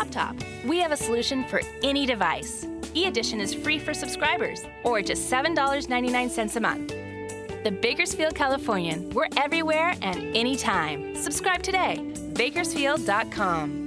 laptop. We have a solution for any device. E-Edition is free for subscribers, or just $7.99 a month. The Bakersfield Californian. We're everywhere and anytime. Subscribe today. Bakersfield.com.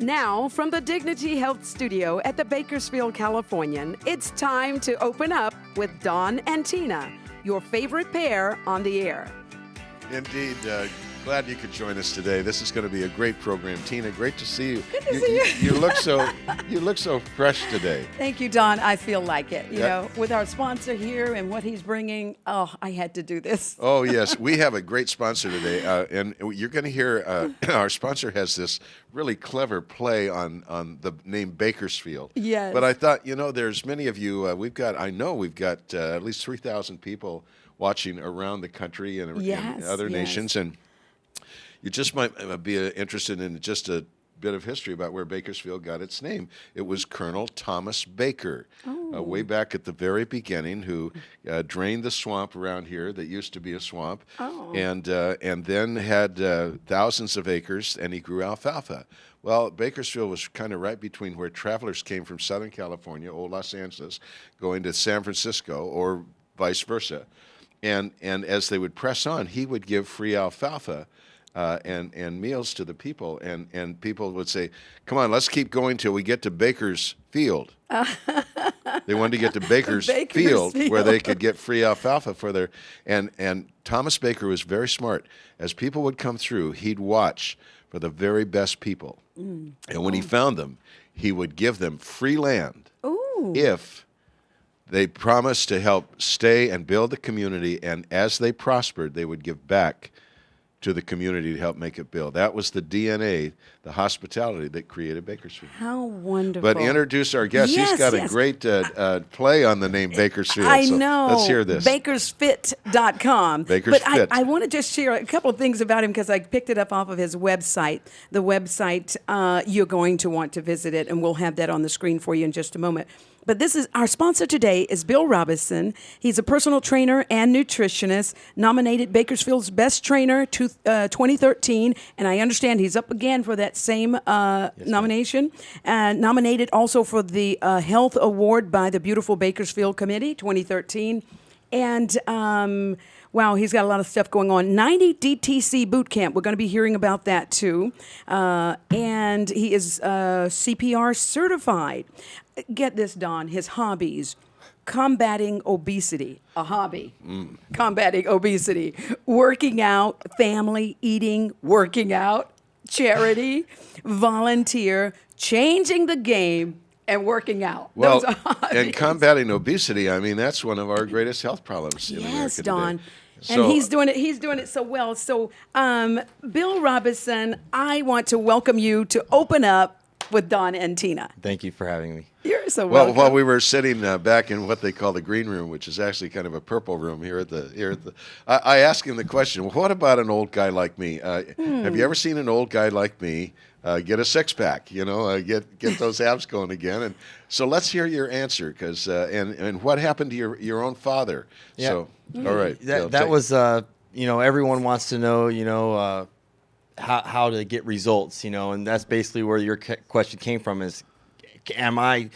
Now, from the Dignity Health Studio at the Bakersfield Californian, it's time to open up with Don and Tina, your favorite pair on the air. Indeed. Glad you could join us today. This is going to be a great program. Tina, great to see you. Good to see you. You look so fresh today. Thank you, Don. I feel like it. You know, with our sponsor here and what he's bringing, I had to do this. Oh, yes. We have a great sponsor today. And you're going to hear our sponsor has this really clever play on the name Bakersfield. Yes. But I thought, there's many of you, we've got at least 3,000 people watching around the country and in other nations. And you just might be interested in just a bit of history about where Bakersfield got its name. It was Colonel Thomas Baker, way back at the very beginning, who drained the swamp around here that used to be a swamp, and then had thousands of acres, and he grew alfalfa. Well, Bakersfield was kind of right between where travelers came from Southern California, old Los Angeles, going to San Francisco, or vice versa. And as they would press on, he would give free alfalfa and meals to the people, and people would say, "Come on, let's keep going till we get to Baker's Field." They wanted to get to Baker's Field where they could get free alfalfa for their. And Thomas Baker was very smart. As people would come through, he'd watch for the very best people, and when he found them, he would give them free land if they promised to help stay and build the community, and as they prospered, they would give back to the community to help make it build. That was the DNA, the hospitality that created Bakersfield. How wonderful. But introduce our guest. He's got a great play on the name Bakersfield. I know. Let's hear this. Bakersfit.com. Bakersfit. But I want to just share a couple of things about him because I picked it up off of his website. The website, you're going to want to visit it, and we'll have that on the screen for you in just a moment. But this is our sponsor today is Bill Robinson. He's a personal trainer and nutritionist, nominated Bakersfield's Best Trainer 2013, and I understand he's up again for that same nomination. Nominated also for the Health Award by the Beautiful Bakersfield Committee 2013, and wow, he's got a lot of stuff going on. 90 DTC Boot Camp. We're going to be hearing about that too, and he is CPR certified. Get this, Don, his hobbies: combating obesity, a hobby, combating obesity, working out, family, eating, working out, charity, volunteer, changing the game, and working out. Well, those are hobbies. And combating obesity, I mean, that's one of our greatest health problems in America today. Don. So, and he's doing it so well. So, Bill Robinson, I want to welcome you to open up with Don and Tina. Thank you for having me. You're so well, welcome. while we were sitting back in what they call the green room, which is actually kind of a purple room here at the, I asked him the question, well, what about an old guy like me? Have you ever seen an old guy like me get a six-pack, get those abs going again? And so let's hear your answer, because and what happened to your own father? Yeah. So, all right. That was, everyone wants to know, how to get results, and that's basically where your question came from is, am I,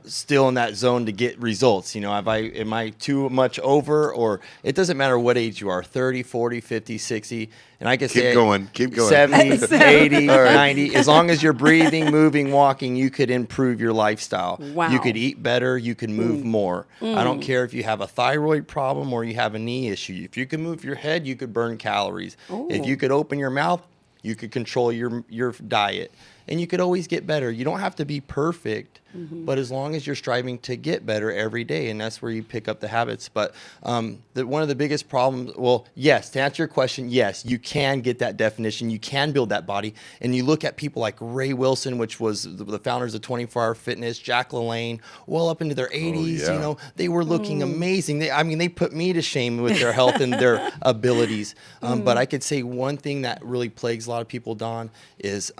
still in that zone to get results? Am I too much over, or it doesn't matter what age you are, 30, 40, 50, 60, and I can say keep going. 70, 80, 90, as long as you're breathing, moving, walking, you could improve your lifestyle. Wow. You could eat better, you can move more. I don't care if you have a thyroid problem or you have a knee issue. If you can move your head, you could burn calories. If you could open your mouth, you could control your diet. and you could always get better. You don't have to be perfect, but as long as you're striving to get better every day, and that's where you pick up the habits. But one of the biggest problems, well, yes, to answer your question, yes, you can get that definition. You can build that body. And you look at people like Ray Wilson, which was the founders of 24-Hour Fitness, Jack LaLanne, well up into their 80s, you know, they were looking amazing. They put me to shame with their health and their abilities. But I could say one thing that really plagues a lot of people, Dawn, is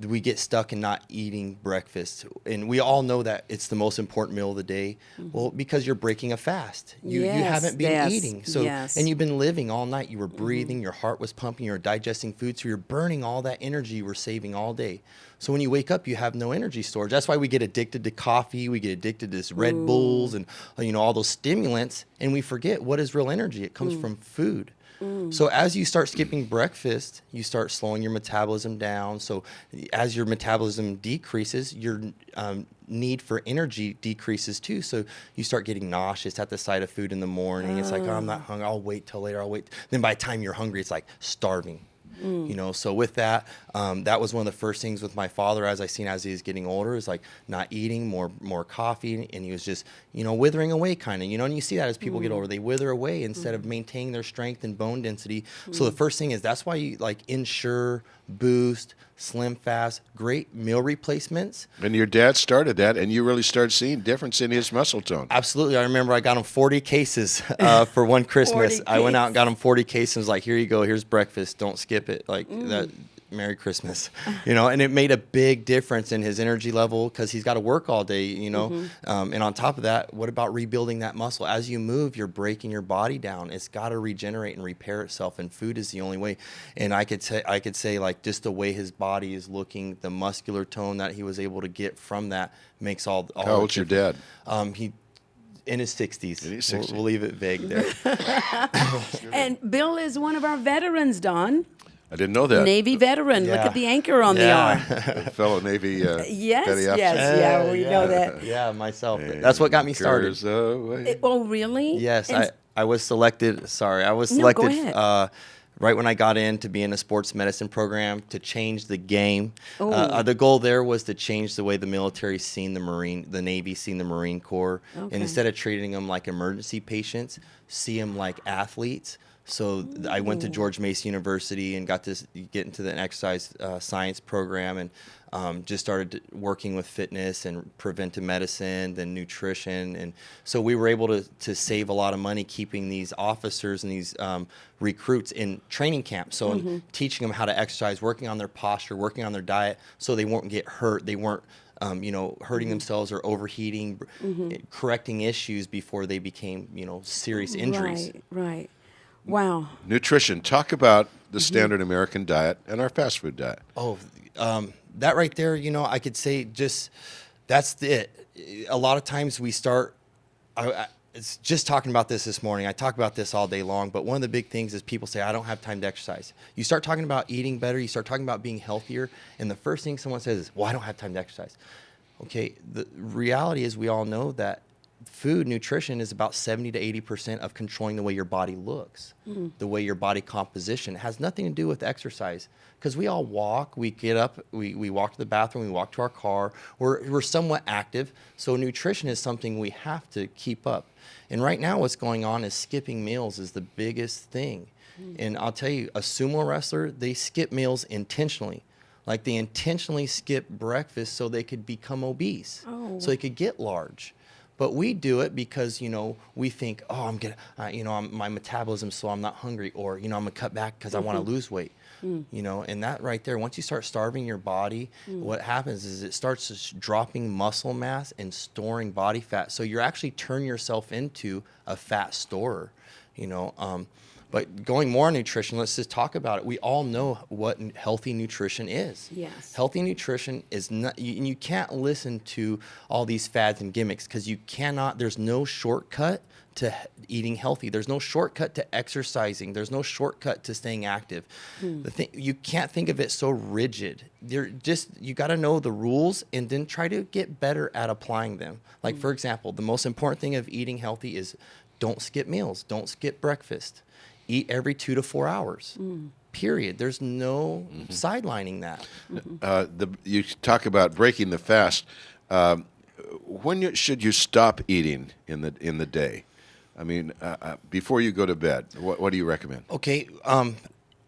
we get stuck in not eating breakfast. And we all know that it's the most important meal of the day. Well, because you're breaking a fast. You haven't been eating. So and you've been living all night. You were breathing, your heart was pumping, you were digesting food, so you're burning all that energy you were saving all day. So when you wake up, you have no energy storage. That's why we get addicted to coffee, we get addicted to this Red Bulls and all those stimulants, and we forget what is real energy. It comes from food. So as you start skipping breakfast, you start slowing your metabolism down. So as your metabolism decreases, your need for energy decreases too. So you start getting nauseous at the sight of food in the morning. It's like, oh, I'm not hungry. I'll wait till later. I'll wait. Then by the time you're hungry, it's like starving. So with that, that was one of the first things with my father as he was getting older, is like not eating, more coffee, and he was just, withering away kind of, and you see that as people get older, they wither away instead of maintaining their strength and bone density. So the first thing is, that's why you like Ensure, Boost, Slim Fast, great meal replacements. And your dad started that, and you really started seeing difference in his muscle tone. Absolutely. I remember I got him 40 cases for one Christmas. I went out and got him 40 cases. And was like, here you go. Here's breakfast. Don't skip it. Like that. Merry Christmas, and it made a big difference in his energy level, because he's got to work all day, and on top of that, what about rebuilding that muscle? As you move, you're breaking your body down. It's got to regenerate and repair itself, and food is the only way. And I could say like just the way his body is looking, the muscular tone that he was able to get from that makes all. How old's your dad? He in his 60s. We'll leave it vague there. And Bill is one of our veterans, Don. I didn't know that. Navy veteran. Look at the anchor on the arm. Fellow Navy yes, petty yes, we know that. Yeah, myself. That's what got me started. Oh, really? Yes, I was selected. Sorry, I was selected right when I got in to be in a sports medicine program to change the game. The goal there was to change the way the military seen the Navy seen the Marine Corps, and instead of treating them like emergency patients, see them like athletes. So I went to George Mason University and got to get into the exercise science program, and just started working with fitness and preventive medicine, then nutrition. And so we were able to save a lot of money keeping these officers and these recruits in training camps. So teaching them how to exercise, working on their posture, working on their diet, so they won't get hurt. They weren't hurting themselves or overheating, correcting issues before they became, serious injuries. Right. Wow. Nutrition. Talk about the standard American diet and our fast food diet. Oh, that right there, I could say that's it. A lot of times we start, it's just talking about this morning. I talk about this all day long, but one of the big things is people say, I don't have time to exercise. You start talking about eating better, you start talking about being healthier, and the first thing someone says is, well, I don't have time to exercise. Okay, the reality is we all know that food, nutrition is about 70 to 80% of controlling the way your body looks, the way your body composition. It has nothing to do with exercise, because we all walk, we get up, we walk to the bathroom, we walk to our car, we're somewhat active. So nutrition is something we have to keep up. And right now what's going on is skipping meals is the biggest thing. And I'll tell you, a sumo wrestler, they skip meals intentionally. Like they intentionally skip breakfast so they could become obese, so they could get large. But we do it because, we think, oh, my metabolism's slow, I'm not hungry, or, I'm going to cut back because I want to lose weight. And that right there, once you start starving your body, what happens is it starts dropping muscle mass and storing body fat. So you're actually turning yourself into a fat storer, But going more on nutrition, let's just talk about it. We all know what healthy nutrition is. Yes. Healthy nutrition is not, you can't listen to all these fads and gimmicks, because there's no shortcut to eating healthy. There's no shortcut to exercising. There's no shortcut to staying active. You can't think of it so rigid. You got to know the rules and then try to get better at applying them. Like, for example, the most important thing of eating healthy is don't skip meals. Don't skip breakfast. eat every 2 to 4 hours. Period. There's no sidelining that. You talk about breaking the fast. When should you stop eating in the day? I mean, before you go to bed, what do you recommend? Okay,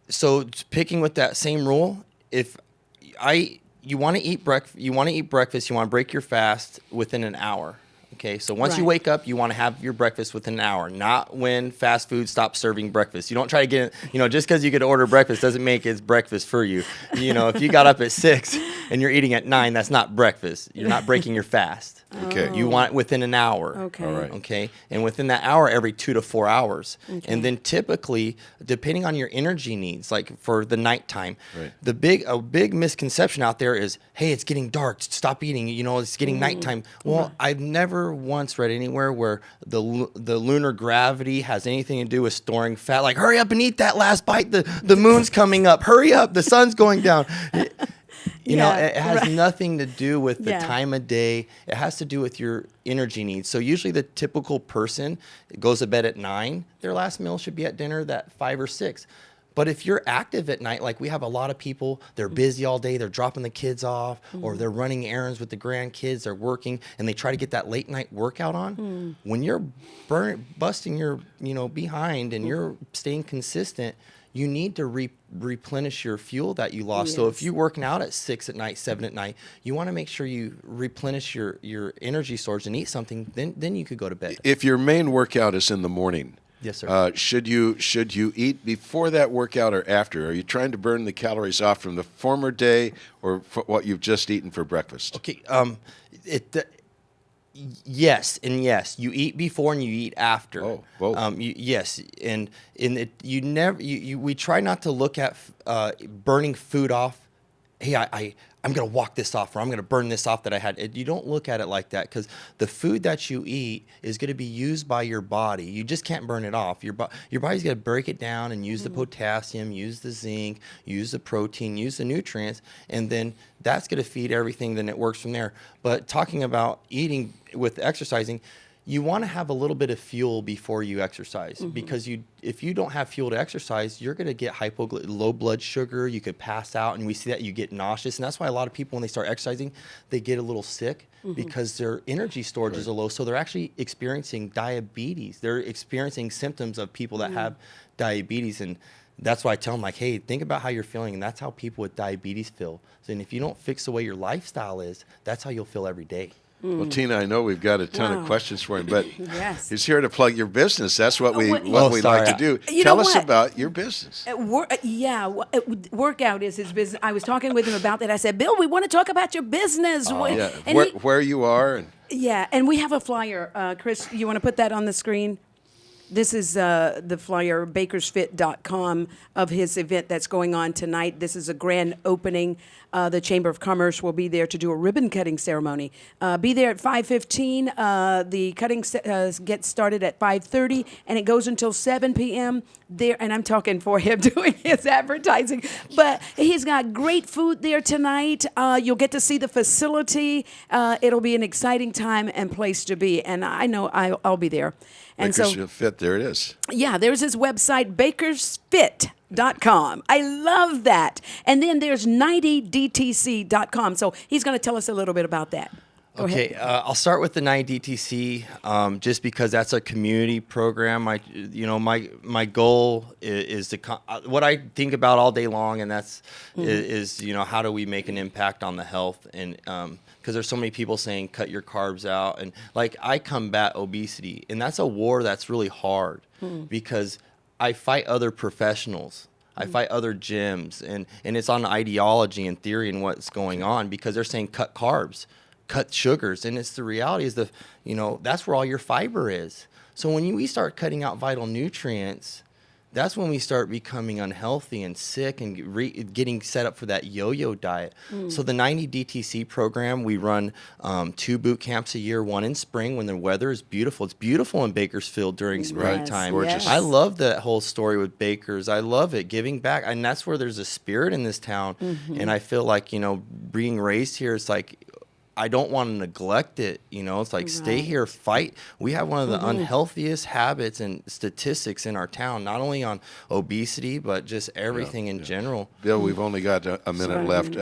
so picking with that same rule, you want to eat breakfast, you want to break your fast within an hour. Okay, so once you wake up, you want to have your breakfast within an hour, not when fast food stops serving breakfast. You don't try to get, just because you could order breakfast doesn't make it breakfast for you. If you got up at 6 and you're eating at 9, that's not breakfast. You're not breaking your fast. Okay. You want it within an hour. Okay. All right. Okay. And within that hour, every 2 to 4 hours. Okay. And then typically, depending on your energy needs, like for the nighttime, right. A big misconception out there is, hey, it's getting dark, stop eating. It's getting nighttime. Well, I've never once read anywhere where the lunar gravity has anything to do with storing fat. Like, hurry up and eat that last bite. The moon's coming up. Hurry up. The sun's going down. It has nothing to do with the time of day. It has to do with your energy needs. So usually the typical person goes to bed at 9. Their last meal should be at dinner at 5 or 6. But if you're active at night, like we have a lot of people, they're busy all day, they're dropping the kids off, or they're running errands with the grandkids, they're working, and they try to get that late night workout on. When you're busting your behind and you're staying consistent, you need to replenish your fuel that you lost. Yes. So if you're working out at 6 at night, 7 at night, you want to make sure you replenish your energy source and eat something. Then you could go to bed. If your main workout is in the morning, yes, sir. Should you eat before that workout or after? Are you trying to burn the calories off from the former day or what you've just eaten for breakfast? Okay. Yes and yes. You eat before and you eat after. Oh, both. Yes, and we try not to look at burning food off. Hey, I'm going to walk this off, or I'm going to burn this off that I had. You don't look at it like that, because the food that you eat is going to be used by your body. You just can't burn it off. Your body's going to break it down and use the potassium, use the zinc, use the protein, use the nutrients, and then that's going to feed everything. Then it works from there. But talking about eating with exercising, you want to have a little bit of fuel before you exercise, because if you don't have fuel to exercise, you're going to get low blood sugar. You could pass out, and we see that you get nauseous. And that's why a lot of people, when they start exercising, they get a little sick because their energy storage is low. So they're actually experiencing diabetes. They're experiencing symptoms of people that have diabetes. And that's why I tell them, like, hey, think about how you're feeling. And that's how people with diabetes feel. And if you don't fix the way your lifestyle is, that's how you'll feel every day. Well, Tina, I know we've got a ton of questions for him, but yes. he's here to plug your business. That's what we like to do. Tell us about your business. Workout is his business. I was talking with him about that. I said, Bill, we want to talk about your business. Where you are. And we have a flyer. Chris, you want to put that on the screen? This is the flyer, bakersfit.com, of his event that's going on tonight. This is a grand opening. The Chamber of Commerce will be there to do a ribbon cutting ceremony. Be there at 5:15. The cutting gets started at 5:30, and it goes until 7 p.m. there. And I'm talking for him doing his advertising. But he's got great food there tonight. You'll get to see the facility. It'll be an exciting time and place to be. And I know I'll be there. And Bakersfit, there it is. Yeah, there's his website, bakersfit.com. I love that. And then there's 90dtc.com. So he's going to tell us a little bit about that. Go ahead. I'll start with the 90DTC, just because that's a community program. My goal is to what I think about all day long, and that's is how do we make an impact on the health, and because there's so many people saying cut your carbs out, and like I combat obesity, and that's a war that's really hard because I fight other professionals. I fight other gyms, and it's on ideology and theory and what's going on, because they're saying cut carbs, cut sugars, and it's the reality is that's where all your fiber is. So when we start cutting out vital nutrients, that's when we start becoming unhealthy and sick and getting set up for that yo-yo diet. So the 90DTC program, we run 2 boot camps a year, one in spring when the weather is beautiful. It's beautiful in Bakersfield during springtime. Gorgeous. I love that whole story with Bakers. I love it, giving back. And that's where there's a spirit in this town. And I feel like, being raised here, it's like I don't want to neglect it. It's like, stay here, fight. We have one of the unhealthiest habits and statistics in our town, not only on obesity, but just everything in general. Bill, we've only got a minute left.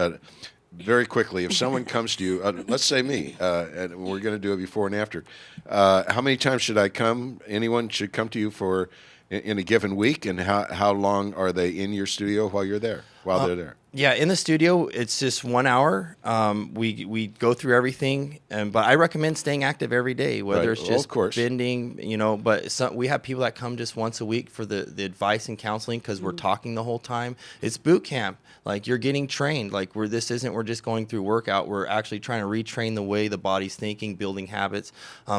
Very quickly, if someone comes to you, let's say me, and we're going to do a before and after, how many times should I come? Anyone should come to you for in a given week, and how long are they in your studio while you're there? While they're there? Yeah, in the studio, it's just 1 hour. We go through everything, but I recommend staying active every day, whether it's just bending, But we have people that come just once a week for the advice and counseling because we're talking the whole time. It's boot camp. Like, you're getting trained. Like, we're just going through workout. We're actually trying to retrain the way the body's thinking, building habits.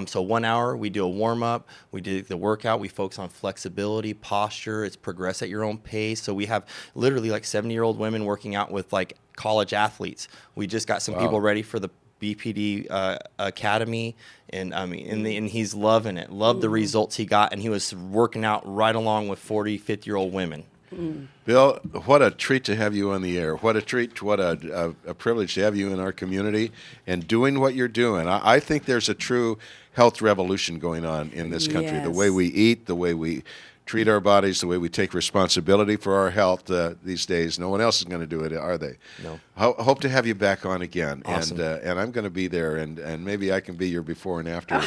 So 1 hour, we do a warm-up. We do the workout. We focus on flexibility, posture. It's progress at your own pace. So we have literally like 70-year-old women working out with like college athletes. We just got some people ready for the BPD Academy, and and he's loving it. Loved the results he got, and he was working out right along with 40, 50-year-old women. Bill, what a treat to have you on the air. What a treat, what a privilege to have you in our community and doing what you're doing. I think there's a true health revolution going on in this country. The way we eat, the way we treat our bodies, the way we take responsibility for our health these days. No one else is going to do it, are they? No. Hope to have you back on again. Awesome. And I'm going to be there, and maybe I can be your before and after.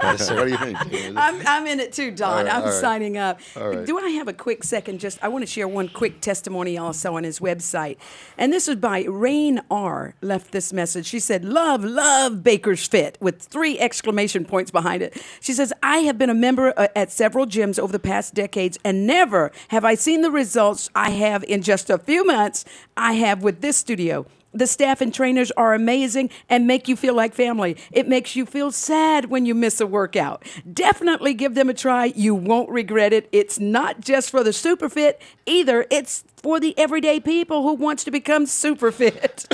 What do you think? I'm in it too, Don. All I'm right. signing up. All right. Do I have a quick second? I want to share one quick testimony also on his website. And this is by Rain R. left this message. She said, love Baker's Fit, with 3 exclamation points behind it. She says, I have been a member at several gyms over the past decades, and never have I seen the results I have in just a few months I have with this studio. The staff and trainers are amazing and make you feel like family. It makes you feel sad when you miss a workout. Definitely give them a try. You won't regret it. It's not just for the super fit either. It's for the everyday people who wants to become super fit.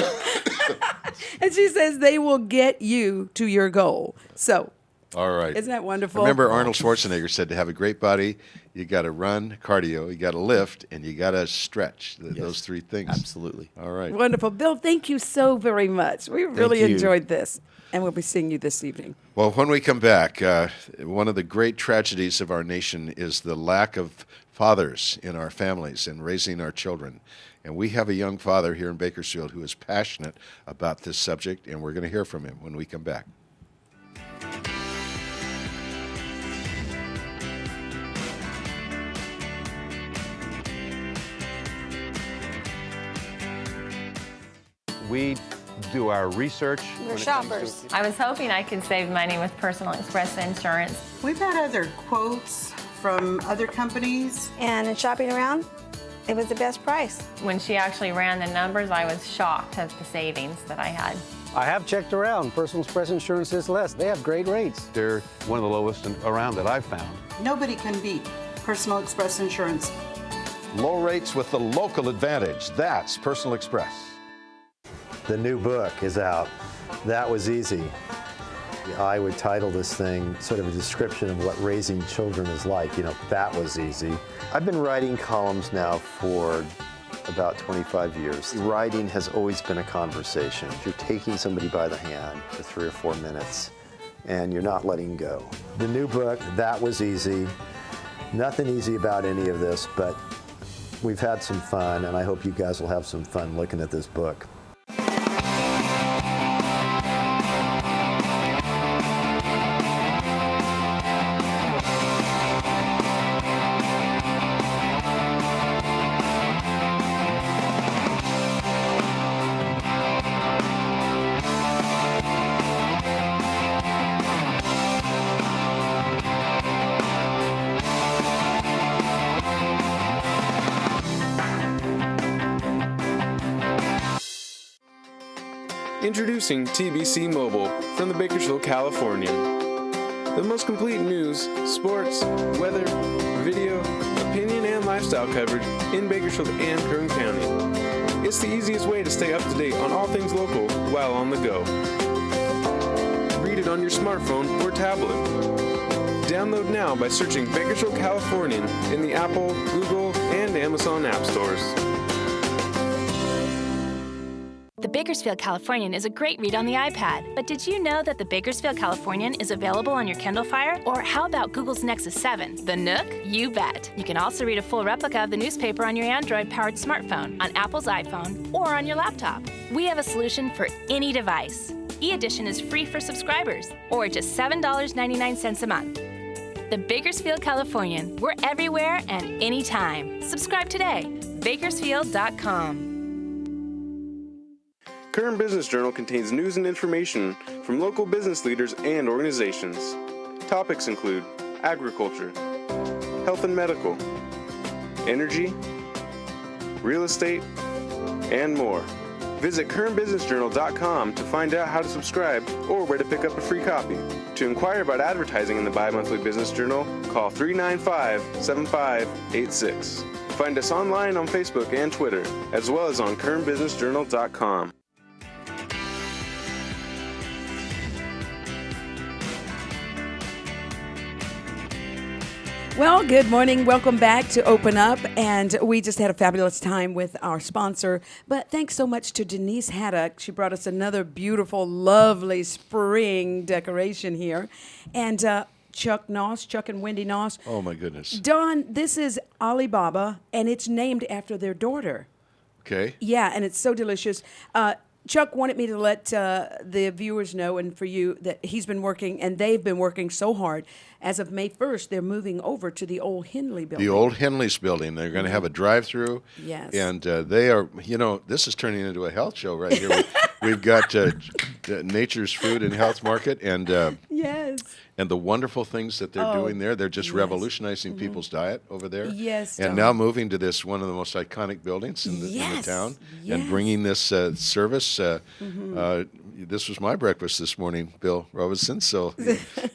And she says they will get you to your goal. So, all right. Isn't that wonderful? Remember, Arnold Schwarzenegger said to have a great body, you got to run, cardio, you got to lift, and you got to stretch. Those 3 things. Absolutely. All right. Wonderful. Bill, thank you so very much. We really enjoyed this. And we'll be seeing you this evening. Well, when we come back, one of the great tragedies of our nation is the lack of fathers in our families and raising our children. And we have a young father here in Bakersfield who is passionate about this subject, and we're going to hear from him when we come back. We do our research. We're shoppers. I was hoping I could save money with Personal Express insurance. We've had other quotes from other companies. And in shopping around, it was the best price. When she actually ran the numbers, I was shocked at the savings that I had. I have checked around. Personal Express insurance is less. They have great rates. They're one of the lowest around that I've found. Nobody can beat Personal Express insurance. Low rates with the local advantage. That's Personal Express. The new book is out. That was easy. I would title this thing sort of a description of what raising children is like. That was easy. I've been writing columns now for about 25 years. Writing has always been a conversation. You're taking somebody by the hand for 3 or 4 minutes, and you're not letting go. The new book, That Was Easy. Nothing easy about any of this, but we've had some fun, and I hope you guys will have some fun looking at this book. Introducing TBC Mobile from the Bakersfield, California. The most complete news, sports, weather, video, opinion, and lifestyle coverage in Bakersfield and Kern County. It's the easiest way to stay up to date on all things local while on the go. Read it on your smartphone or tablet. Download now by searching Bakersfield Californian in the Apple, Google, and Amazon app stores. The Bakersfield Californian is a great read on the iPad, but did you know that the Bakersfield Californian is available on your Kindle Fire? Or how about Google's Nexus 7? The Nook? You bet. You can also read a full replica of the newspaper on your Android-powered smartphone, on Apple's iPhone, or on your laptop. We have a solution for any device. E-Edition is free for subscribers, or just $7.99 a month. The Bakersfield Californian. We're everywhere and anytime. Subscribe today. Bakersfield.com. Kern Business Journal contains news and information from local business leaders and organizations. Topics include agriculture, health and medical, energy, real estate, and more. Visit KernBusinessJournal.com to find out how to subscribe or where to pick up a free copy. To inquire about advertising in the bi-monthly Business Journal, call 395-7586. Find us online on Facebook and Twitter, as well as on KernBusinessJournal.com. Well, good morning. Welcome back to Open Up. And we just had a fabulous time with our sponsor. But thanks so much to Denise Haddock. She brought us another beautiful, lovely spring decoration here. And Chuck and Wendy Noss. Oh, my goodness. Don, this is Alibaba, and it's named after their daughter. Okay. Yeah, and it's so delicious. Chuck wanted me to let the viewers know, and for you, that he's been working, and they've been working so hard. As of May 1st, they're moving over to the old Henley building. The old Henley's building. They're going to have a drive-through. Yes. And they are, this is turning into a health show right here. We've got Nature's Food and Health Market, and yes. And the wonderful things that they're doing there. They're just revolutionizing people's diet over there. Yes. And now moving to this, one of the most iconic buildings in the town, and bringing this service. This was my breakfast this morning, Bill Robinson. So,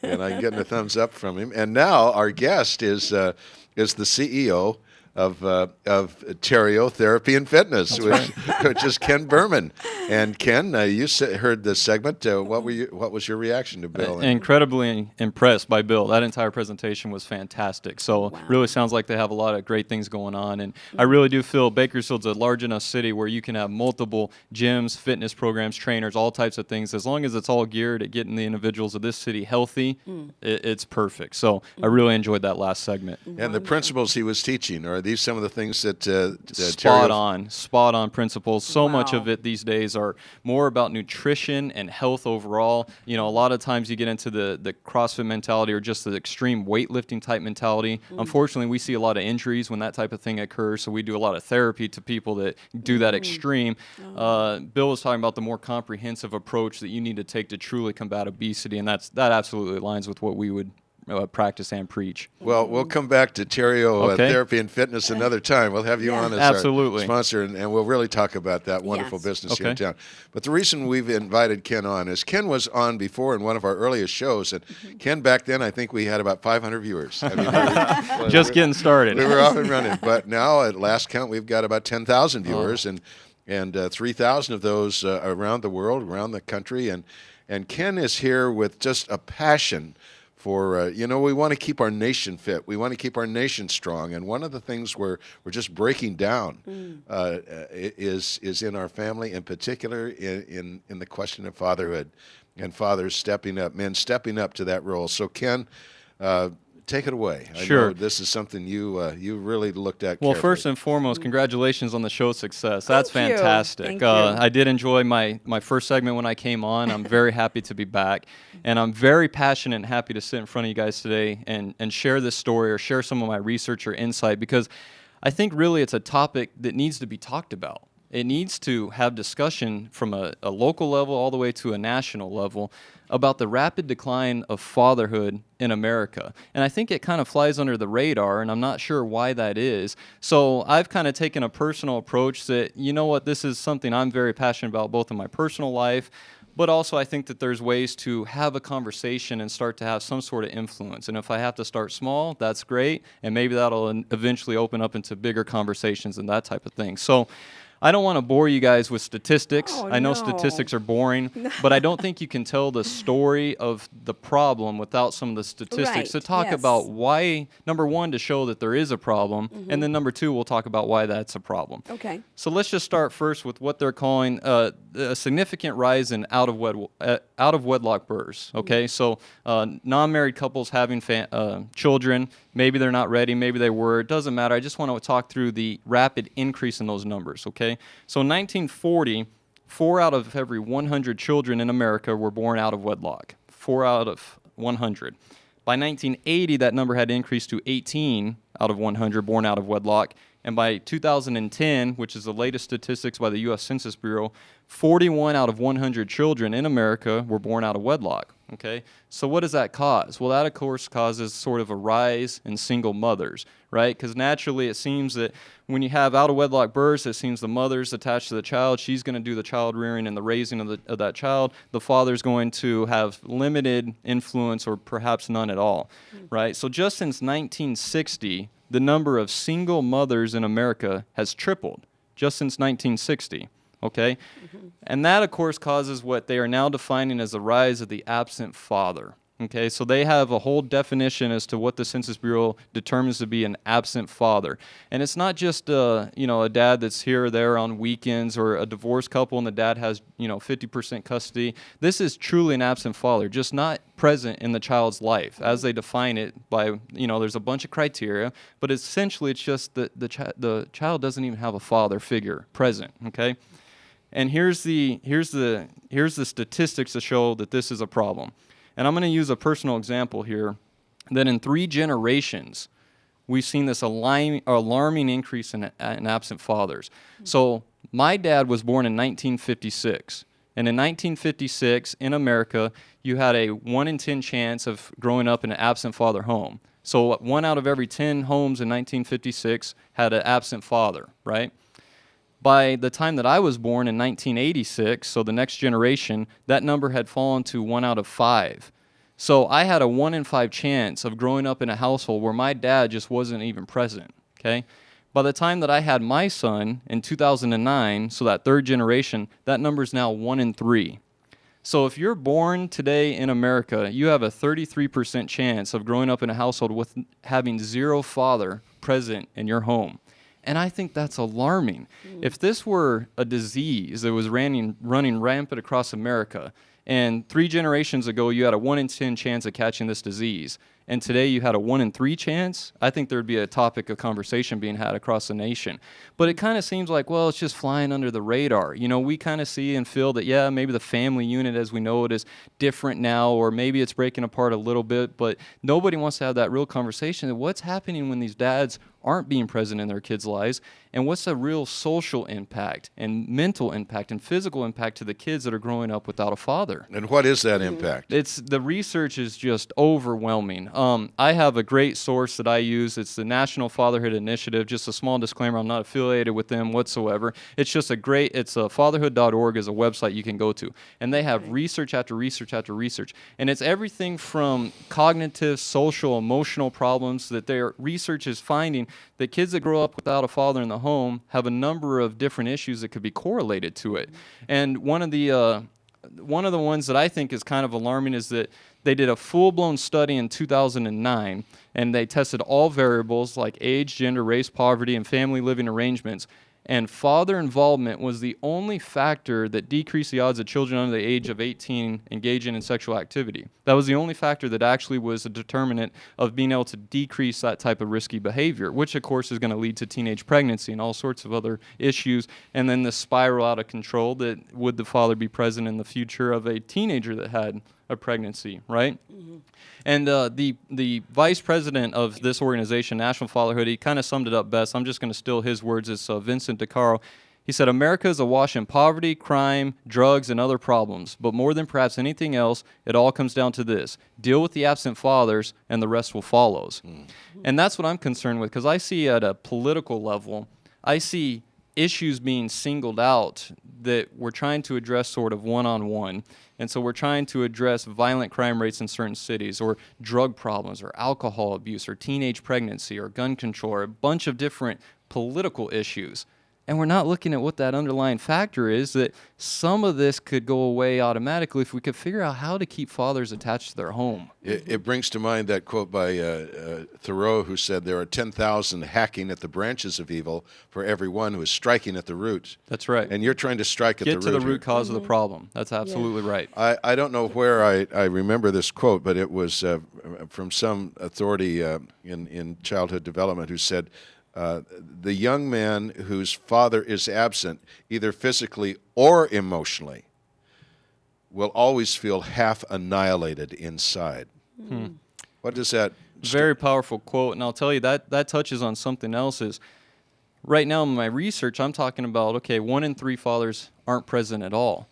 and I'm getting a thumbs up from him. And now our guest is the CEO of Terrio Therapy and Fitness, which is Ken Berman. And Ken, you heard the segment. What was your reaction to Bill? Incredibly impressed by Bill. That entire presentation was fantastic. So really sounds like they have a lot of great things going on. And I really do feel Bakersfield's a large enough city where you can have multiple gyms, fitness programs, trainers, all types of things. As long as it's all geared at getting the individuals of this city healthy, it's perfect. So I really enjoyed that last segment. And the principles he was teaching, are these some of the things that spot on principles. So much of it these days are more about nutrition and health overall. A lot of times you get into the CrossFit mentality or just the extreme weightlifting type mentality. Unfortunately, we see a lot of injuries when that type of thing occurs, so we do a lot of therapy to people that do that extreme. Bill was talking about the more comprehensive approach that you need to take to truly combat obesity, and that absolutely aligns with what we would practice and preach. Well, we'll come back to Terrio Therapy and Fitness another time. We'll have you on as our sponsor, and we'll really talk about that wonderful business here in town. But the reason we've invited Ken on is Ken was on before in one of our earliest shows, and Ken, back then, I think we had about 500 viewers. Just getting started. We were off and running. But now, at last count, we've got about 10,000 viewers, and 3,000 of those around the world, around the country. And Ken is here with just a passion for, we want to keep our nation fit. We want to keep our nation strong. And one of the things we're just breaking down is in our family, in particular in the question of fatherhood and fathers stepping up, men stepping up to that role. So, Ken, take it away. I know this is something you really looked at carefully. First and foremost, congratulations on the show's success. That's fantastic. Thank you. I did enjoy my first segment when I came on. I'm very happy to be back. And I'm very passionate and happy to sit in front of you guys today and share this story or share some of my research or insight, because I think really it's a topic that needs to be talked about. It needs to have discussion from a local level all the way to a national level about the rapid decline of fatherhood in America. And I think it kind of flies under the radar, and I'm not sure why that is. So I've kind of taken a personal approach that, this is something I'm very passionate about, both in my personal life, but also I think that there's ways to have a conversation and start to have some sort of influence. And if I have to start small, that's great, and maybe that'll eventually open up into bigger conversations and that type of thing. So I don't want to bore you guys with statistics. Oh, I know no. statistics are boring, but I don't think you can tell the story of the problem without some of the statistics to talk about why, number one, to show that there is a problem, and then number two, we'll talk about why that's a problem. Okay. So let's just start first with what they're calling a significant rise in out-of-wedlock births. Okay, so non-married couples having children, maybe they're not ready, maybe they were, it doesn't matter. I just want to talk through the rapid increase in those numbers, okay? So in 1940, 4 out of every 100 children in America were born out of wedlock. 4 out of 100. By 1980, that number had increased to 18 out of 100 born out of wedlock. And by 2010, which is the latest statistics by the U.S. Census Bureau, 41 out of 100 children in America were born out of wedlock. Okay, so what does that cause? Well, that of course causes sort of a rise in single mothers, right? Because naturally it seems that when you have out of wedlock births, it seems the mother's attached to the child. She's going to do the child rearing and the raising of that child. The father's going to have limited influence or perhaps none at all, right? So just since 1960, the number of single mothers in America has tripled, just since 1960. Okay? And that, of course, causes what they are now defining as the rise of the absent father. Okay? So they have a whole definition as to what the Census Bureau determines to be an absent father. And it's not just a dad that's here or there on weekends, or a divorced couple and the dad has 50% custody. This is truly an absent father, just not present in the child's life as they define it by, there's a bunch of criteria, but essentially it's just that the child doesn't even have a father figure present. Okay? And here's the statistics to show that this is a problem. And I'm going to use a personal example here, that in 3 generations, we've seen this alarming increase in absent fathers. So my dad was born in 1956. And in 1956, in America, you had a 1 in 10 chance of growing up in an absent father home. So 1 out of every 10 homes in 1956 had an absent father, right? By the time that I was born in 1986, so the next generation, that number had fallen to 1 out of 5. So I had a 1 in 5 chance of growing up in a household where my dad just wasn't even present, okay? By the time that I had my son in 2009, so that 3rd generation, that number is now 1 in 3. So if you're born today in America, you have a 33% chance of growing up in a household with having 0 father present in your home. And I think that's alarming. If this were a disease that was running rampant across America, and 3 generations ago you had a 1 in 10 chance of catching this disease, and today you had a 1 in 3 chance, I think there'd be a topic of conversation being had across the nation. But it kind of seems like, well, it's just flying under the radar. We kind of see and feel that, yeah, maybe the family unit as we know it is different now, or maybe it's breaking apart a little bit, but nobody wants to have that real conversation. What's happening when these dads aren't being present in their kids' lives, and what's the real social impact and mental impact and physical impact to the kids that are growing up without a father? And what is that impact? The research is just overwhelming. I have a great source that I use. It's the National Fatherhood Initiative. Just a small disclaimer, I'm not affiliated with them whatsoever. It's just fatherhood.org is a website you can go to. And they have research after research after research. And it's everything from cognitive, social, emotional problems that their research is finding that kids that grow up without a father in the home have a number of different issues that could be correlated to it. And one of the ones that I think is kind of alarming is that they did a full-blown study in 2009, and they tested all variables like age, gender, race, poverty, and family living arrangements. And father involvement was the only factor that decreased the odds of children under the age of 18 engaging in sexual activity. That was the only factor that actually was a determinant of being able to decrease that type of risky behavior, which of course is going to lead to teenage pregnancy and all sorts of other issues, and then the spiral out of control that would the father be present in the future of a teenager that had a pregnancy, right? Mm-hmm. And the vice president of this organization, National Fatherhood, he kind of summed it up best. I'm just going to steal his words. It's Vincent DeCaro. He said, "America is awash in poverty, crime, drugs, and other problems. But more than perhaps anything else, it all comes down to this. Deal with the absent fathers, and the rest will follow." And that's what I'm concerned with, because I see at a political level, I see issues being singled out that we're trying to address sort of one-on-one. And so we're trying to address violent crime rates in certain cities, or drug problems, or alcohol abuse, or teenage pregnancy, or gun control, or a bunch of different political issues. And we're not looking at what that underlying factor is, that some of this could go away automatically if we could figure out how to keep fathers attached to their home. It brings to mind that quote by Thoreau, who said, there are 10,000 hacking at the branches of evil for every one who is striking at the root. That's right. And you're trying to strike at the root. Get to the root cause of the problem. That's absolutely right. I don't know where I remember this quote, but it was from some authority in childhood development who said, the young man whose father is absent, either physically or emotionally, will always feel half annihilated inside. What does that? Very powerful quote, and I'll tell you that touches on something else. Is right now in my research, I'm talking about 1 in 3 fathers aren't present at all.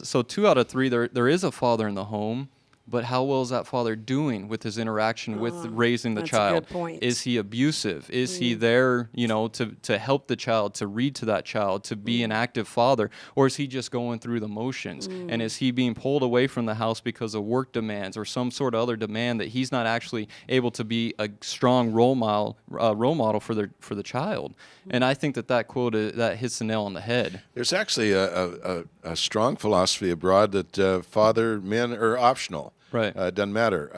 So 2 out of 3 there is a father in the home. But how well is that father doing with his interaction with raising the child? That's a good point. Is he abusive? Is he there, to help the child, to read to that child, to be an active father? Or is he just going through the motions? And is he being pulled away from the house because of work demands or some sort of other demand that he's not actually able to be a strong role model for the child? And I think that quote that hits the nail on the head. There's actually a strong philosophy abroad that father men are optional. Right. Doesn't matter.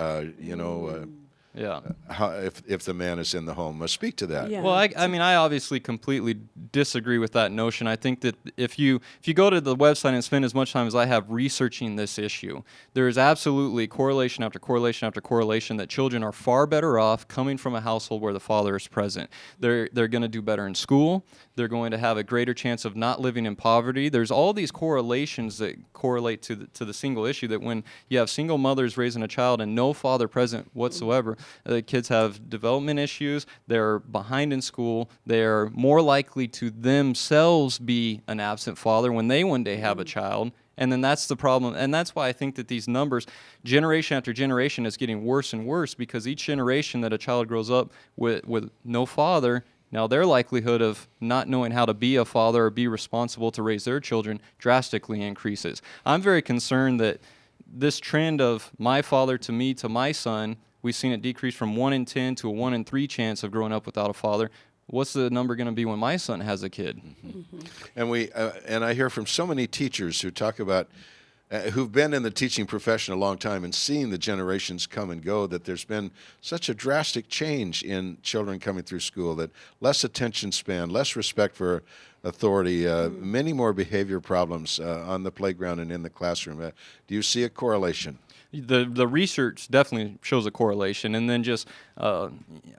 How, if the man is in the home. Speak to that. Yeah. Well, I obviously completely disagree with that notion. I think that if you go to the website and spend as much time as I have researching this issue, there is absolutely correlation after correlation after correlation that children are far better off coming from a household where the father is present. They're going to do better in school. They're going to have a greater chance of not living in poverty. There's all these correlations that correlate to the single issue, that when you have single mothers raising a child and no father present whatsoever, the kids have development issues, they're behind in school, they're more likely to themselves be an absent father when they one day have a child. And then that's the problem. And that's why I think that these numbers, generation after generation, is getting worse and worse, because each generation that a child grows up with no father, now their likelihood of not knowing how to be a father or be responsible to raise their children drastically increases. I'm very concerned that this trend of my father to me to my son, we've seen it decrease from 1 in 10 to a 1 in 3 chance of growing up without a father. What's the number going to be when my son has a kid? And and I hear from so many teachers who talk about who've been in the teaching profession a long time and seen the generations come and go, that there's been such a drastic change in children coming through school, that less attention span, less respect for authority, many more behavior problems on the playground and in the classroom. Do you see a correlation? The research definitely shows a correlation. And then just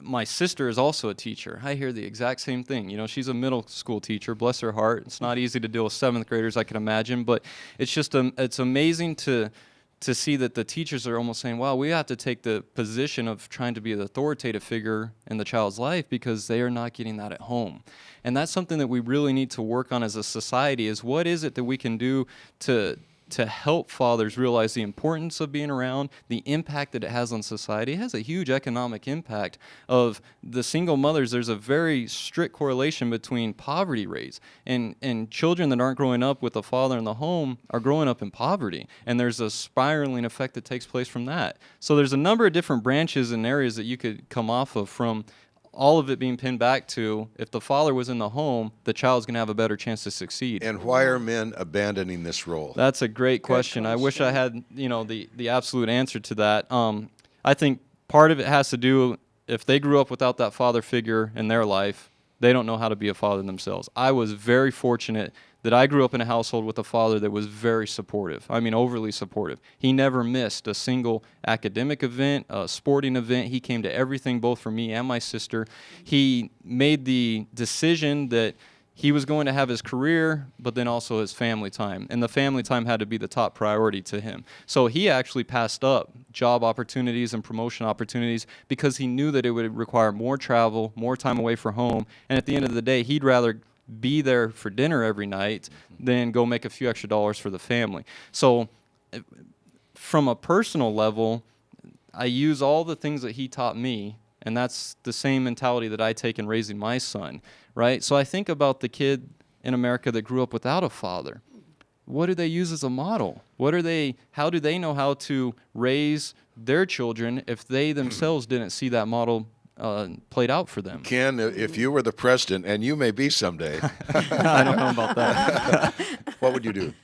my sister is also a teacher. I hear the exact same thing. She's a middle school teacher, bless her heart. It's not easy to deal with 7th graders, I can imagine, but it's just it's amazing to see that the teachers are almost saying, wow, we have to take the position of trying to be the authoritative figure in the child's life because they are not getting that at home. And that's something that we really need to work on as a society, is what is it that we can do to help fathers realize the importance of being around, the impact that it has on society. It has a huge economic impact of the single mothers. There's a very strict correlation between poverty rates, and children that aren't growing up with a father in the home are growing up in poverty, and there's a spiraling effect that takes place from that. So there's a number of different branches and areas that you could come off of, from all of it being pinned back to, if the father was in the home, the child's going to have a better chance to succeed. And why are men abandoning this role? That's a great question. I wish I had, the absolute answer to that. I think part of it has to do, if they grew up without that father figure in their life, they don't know how to be a father themselves. I was very fortunate that I grew up in a household with a father that was very supportive. I mean, overly supportive. He never missed a single academic event, a sporting event. He came to everything, both for me and my sister. He made the decision that he was going to have his career, but then also his family time. And the family time had to be the top priority to him. So he actually passed up job opportunities and promotion opportunities because he knew that it would require more travel, more time away from home. And at the end of the day, he'd rather be there for dinner every night than go make a few extra dollars for the family. So from a personal level, I use all the things that he taught me, and that's the same mentality that I take in raising my son, right? So I think about the kid in America that grew up without a father. What do they use as a model? How do they know how to raise their children if they themselves didn't see that model played out for them. Ken, if you were the president, and you may be someday, I don't know about that. What would you do?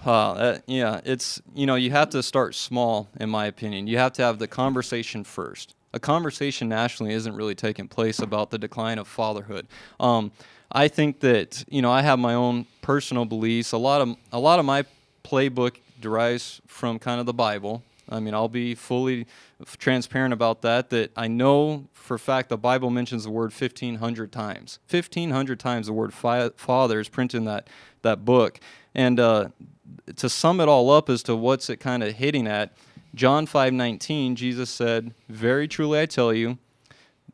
Yeah, it's, you have to start small, in my opinion. You have to have the conversation first. A conversation nationally isn't really taking place about the decline of fatherhood. I think that, I have my own personal beliefs. A lot of my playbook derives from kind of the Bible. I mean, I'll be fully transparent about that I know for a fact the Bible mentions the word 1,500 times. 1,500 times the word father is printed in that book. And to sum it all up as to what's it kind of hitting at, John 5:19, Jesus said, "Very truly I tell you,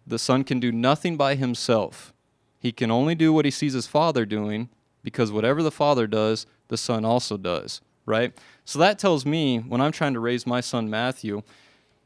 the Son can do nothing by himself. He can only do what he sees his Father doing, because whatever the Father does, the Son also does." Right? So that tells me, when I'm trying to raise my son Matthew,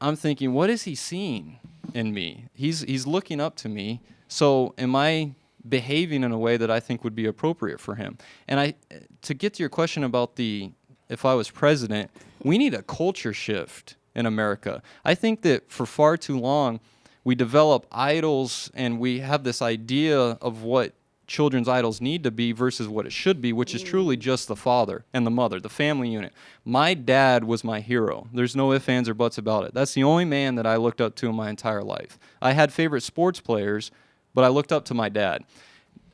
I'm thinking, what is he seeing in me? He's looking up to me. So am I behaving in a way that I think would be appropriate for him? And to get to your question about if I was president, we need a culture shift in America. I think that for far too long, we develop idols and we have this idea of what children's idols need to be versus what it should be, which is truly just the father and the mother, the family unit. My dad was my hero. There's no ifs, ands, or buts about it. That's the only man that I looked up to in my entire life. I had favorite sports players, but I looked up to my dad.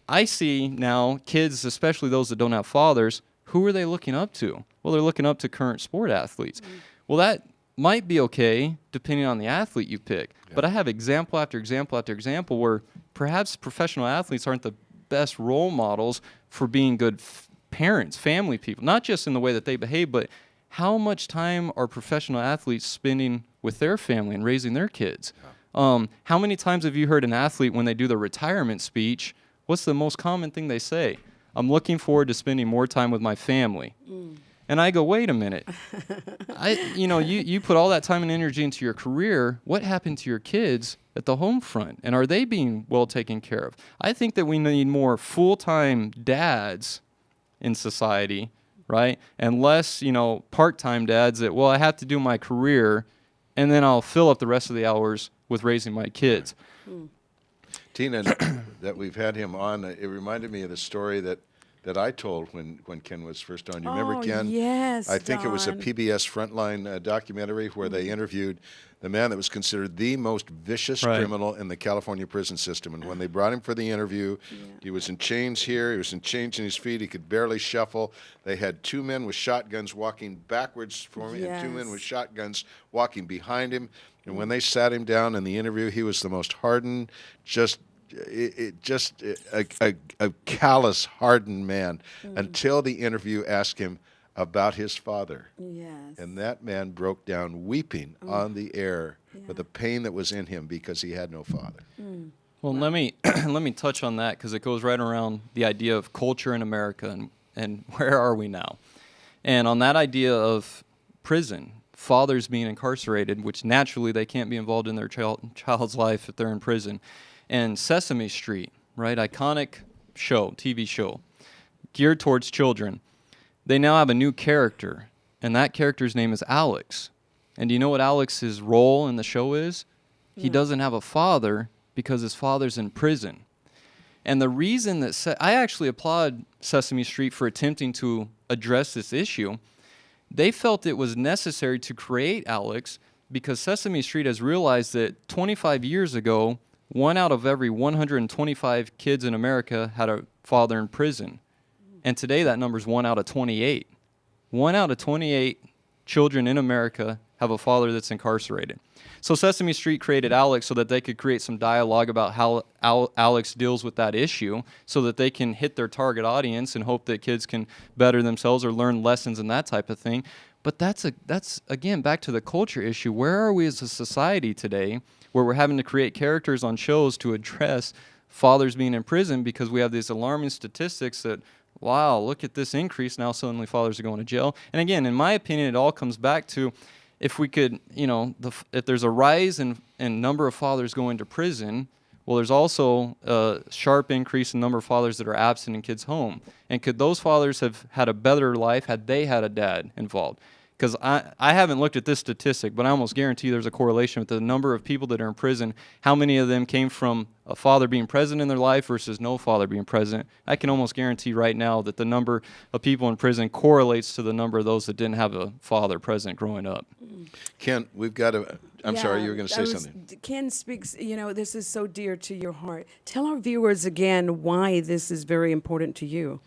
I see now kids, especially those that don't have fathers, who are they looking up to? Well, they're looking up to current sport athletes. Well, that might be okay depending on the athlete you pick, but I have example after example after example where perhaps professional athletes aren't the best role models for being good parents, family people, not just in the way that they behave, but how much time are professional athletes spending with their family and raising their kids? How many times have you heard an athlete, when they do their retirement speech, what's the most common thing they say? "I'm looking forward to spending more time with my family." And I go, wait a minute. You put all that time and energy into your career. What happened to your kids at the home front? And are they being well taken care of? I think that we need more full-time dads in society, right? And less, part-time dads that, well, I have to do my career, and then I'll fill up the rest of the hours with raising my kids. Tina, that we've had him on, it reminded me of the story that I told when Ken was first on. You remember Ken? Yes, I think it was a PBS Frontline documentary where they interviewed the man that was considered the most vicious criminal in the California prison system. And when they brought him for the interview, he was in chains here, he was in chains in his feet, he could barely shuffle. They had two men with shotguns walking backwards for him, and two men with shotguns walking behind him. And when they sat him down in the interview, he was the most hardened, a callous, hardened man until the interview asked him about his father. Yes. And that man broke down weeping on the air for the pain that was in him because he had no father. Well, let me touch on that because it goes right around the idea of culture in America and where are we now? And on that idea of prison, fathers being incarcerated, which naturally they can't be involved in their child's life if they're in prison. And Sesame Street, right, iconic show, TV show, geared towards children. They now have a new character, and that character's name is Alex. And do you know what Alex's role in the show is? He doesn't have a father because his father's in prison. And the reason that I actually applaud Sesame Street for attempting to address this issue. They felt it was necessary to create Alex because Sesame Street has realized that 25 years ago, 1 out of every 125 kids in America had a father in prison. And today that number is 1 out of 28. 1 out of 28 children in America have a father that's incarcerated. So Sesame Street created Alex so that they could create some dialogue about how Alex deals with that issue so that they can hit their target audience and hope that kids can better themselves or learn lessons and that type of thing. But that's again, back to the culture issue. Where are we as a society today where we're having to create characters on shows to address fathers being in prison because we have these alarming statistics that, wow, look at this increase, now suddenly fathers are going to jail. And again, in my opinion, it all comes back to if we could, if there's a rise in number of fathers going to prison, well, there's also a sharp increase in number of fathers that are absent in kids' home. And could those fathers have had a better life had they had a dad involved? because I haven't looked at this statistic, but I almost guarantee there's a correlation with the number of people that are in prison. How many of them came from a father being present in their life versus no father being present? I can almost guarantee right now that the number of people in prison correlates to the number of those that didn't have a father present growing up. Ken, we've got to. I'm sorry, you were going to say something. Ken speaks, this is so dear to your heart. Tell our viewers again why this is very important to you.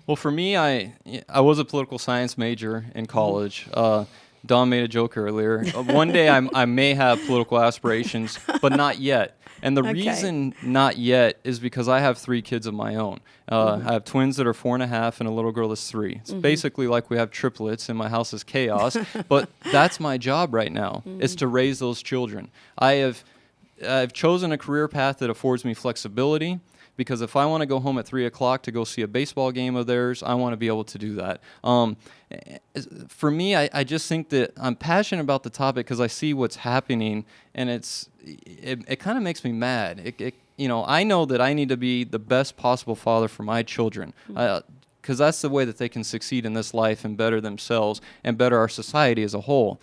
Well, for me, I was a political science major in college. Don made a joke earlier. One day I may have political aspirations, but not yet. And the reason not yet is because I have 3 kids of my own. I have twins that are 4.5 and a little girl that's 3. It's basically like we have triplets and my house is chaos. But that's my job right now, is to raise those children. I've chosen a career path that affords me flexibility, because if I want to go home at 3 o'clock to go see a baseball game of theirs, I want to be able to do that. For me, I just think that I'm passionate about the topic because I see what's happening, and it kind of makes me mad. I know that I need to be the best possible father for my children, because that's the way that they can succeed in this life and better themselves and better our society as a whole.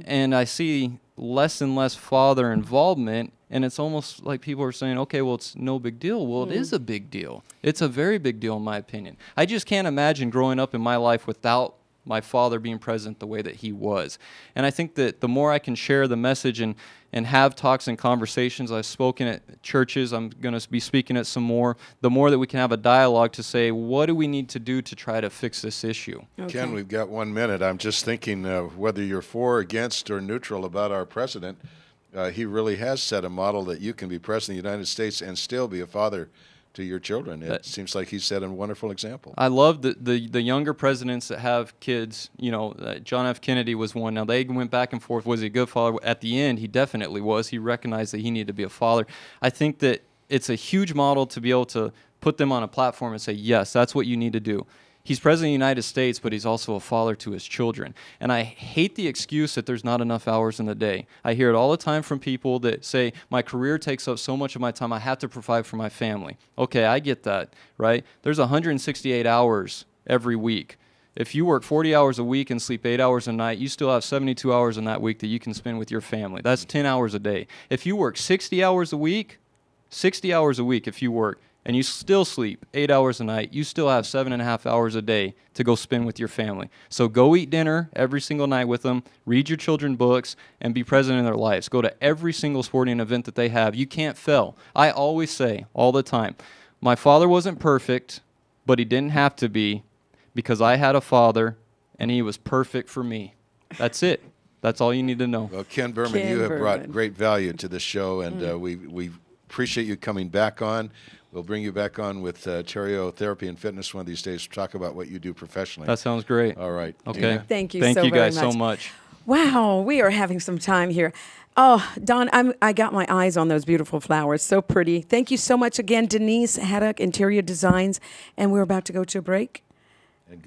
And I see less and less father involvement, and it's almost like people are saying, okay, well, it's no big deal. Well, it is a big deal. It's a very big deal in my opinion. I just can't imagine growing up in my life without my father being present the way that he was. And I think that the more I can share the message and have talks and conversations, I've spoken at churches, I'm going to be speaking at some more, the more that we can have a dialogue to say, what do we need to do to try to fix this issue? Ken, we've got 1 minute. I'm just thinking whether you're for, against, or neutral about our president, he really has set a model that you can be president of the United States and still be a father to your children. It seems like he set a wonderful example. I love the younger presidents that have kids. John F. Kennedy was one. Now, they went back and forth. Was he a good father? At the end, he definitely was. He recognized that he needed to be a father. I think that it's a huge model to be able to put them on a platform and say, yes, that's what you need to do. He's president of the United States, but he's also a father to his children. And I hate the excuse that there's not enough hours in the day. I hear it all the time from people that say, my career takes up so much of my time, I have to provide for my family. Okay, I get that, right? There's 168 hours every week. If you work 40 hours a week and sleep 8 hours a night, you still have 72 hours in that week that you can spend with your family. That's 10 hours a day. If you work 60 hours a week if you work, and you still sleep 8 hours a night, you still have 7.5 hours a day to go spend with your family. So go eat dinner every single night with them, read your children books, and be present in their lives. Go to every single sporting event that they have. You can't fail. I always say, all the time, my father wasn't perfect, but he didn't have to be, because I had a father, and he was perfect for me. That's it. That's all you need to know. Well, Ken Berman, you have brought great value to this show, and we appreciate you coming back on. We'll bring you back on with Terrio Therapy and Fitness one of these days to talk about what you do professionally. That sounds great. All right. Okay. Dina? Thank you Thank so you very guys much. so much. Wow, we are having some time here. Oh, Don, I got my eyes on those beautiful flowers. So pretty. Thank you so much again, Denise Haddock, Interior Designs. And we're about to go to a break.